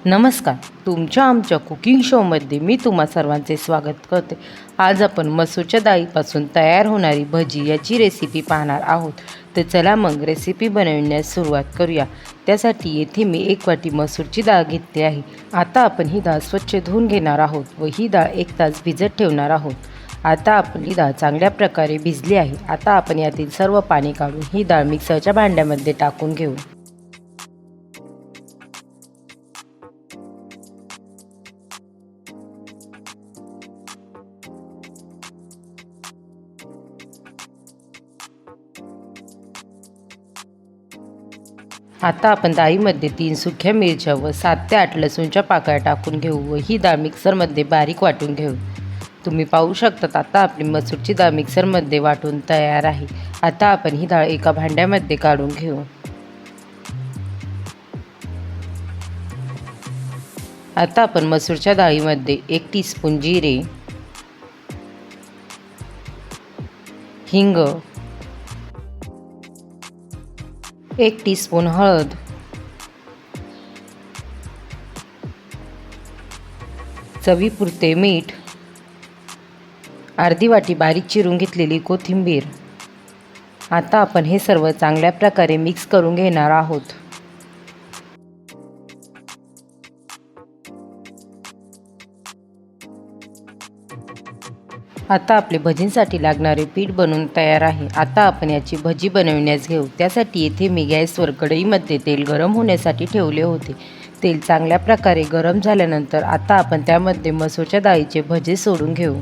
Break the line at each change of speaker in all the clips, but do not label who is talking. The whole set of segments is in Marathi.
नमस्कार. तुमच्या आमच्या कुकिंग शोमध्ये मी तुम्हा सर्वांचे स्वागत करते. आज आपण मसूरच्या डाळीपासून तयार होणारी भजी याची रेसिपी पाहणार आहोत. तर चला मग रेसिपी बनवण्यास सुरुवात करूया. त्यासाठी येथे मी 1 वाटी मसूरची डाळ घेतली आहे. आता आपण ही डाळ स्वच्छ धुवून घेणार आहोत व ही डाळ 1 तास भिजत ठेवणार आहोत. आता आपली डाळ चांगल्या प्रकारे भिजली आहे. आता आपण यातील सर्व पाणी काढून ही डाळ मिक्सरच्या भांड्यामध्ये टाकून घेऊ. आता आपण डाळीमध्ये 3 सुक्या मिरच्या व 7 ते 8 लसूणच्या पाकळ्या टाकून घेऊ व ही डाळ मिक्सरमध्ये बारीक वाटून घेऊ. तुम्ही पाहू शकता आता आपली मसूरची डाळ मिक्सरमध्ये वाटून तयार आहे. आता आपण ही डाळ एका भांड्यामध्ये काढून घेऊ. आता आपण मसूरच्या डाळीमध्ये 1 टीस्पून जिरे, हिंग, 1 टीस्पून हळद, चवीपुरते मीठ, अर्धी वाटी बारीक चिरून घेतलेली कोथिंबीर. आता आपण हे सर्व चांगल्या प्रकारे मिक्स करून घेणार आहोत. आता आपले भजींसाठी लागणारे पीठ बनवून तयार आहे. आता आपण याची भजी बनवण्यास घेऊ. त्यासाठी येथे मी गॅसवर कढईमध्ये तेल गरम होण्यासाठी ठेवले होते. तेल चांगल्या प्रकारे गरम झाल्यानंतर आता आपण त्यामध्ये मसूरच्या डाळीचे भजे सोडून घेऊ.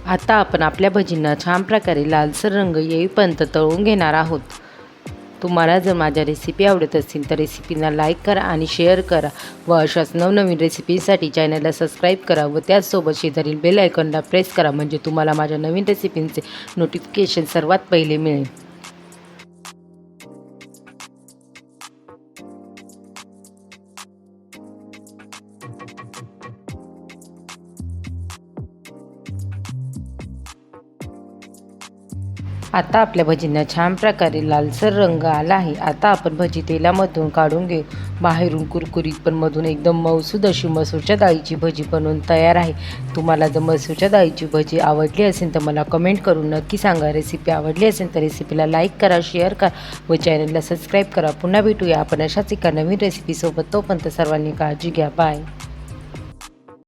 आता आपण आपल्या भजींना छान प्रकारे लालसर रंग येईपर्यंत तळून घेणार आहोत. तुम्हाला जर माझ्या रेसिपी आवडत असतील तर रेसिपीला लाईक करा आणि शेअर करा व अशाच नवनवीन रेसिपीसाठी चॅनलला सबस्क्राईब करा व त्याचसोबत शेजारील बेल आयकॉनला प्रेस करा म्हणजे तुम्हाला माझ्या नवीन रेसिपींचे नोटिफिकेशन सर्वात पहिले मिळेल. आता आपल्या भजींना छान प्रकारे लालसर रंग आला आहे. आता आपण भजी तेलामधून काढून घेऊ. बाहेरून कुरकुरीत पण मधून एकदम मऊसूद अशी मसूरच्या डाळीची भजी बनवून तयार आहे. तुम्हाला जर मसूरच्या डाळीची भजी आवडली असेल तर मला कमेंट करून नक्की सांगा. रेसिपी आवडली असेल तर रेसिपीला लाईक करा, शेअर करा व चॅनलला सबस्क्राईब करा. पुन्हा भेटूया आपण अशाच एका नवीन रेसिपीसोबत. तोपर्यंत सर्वांनी काळजी घ्या. बाय.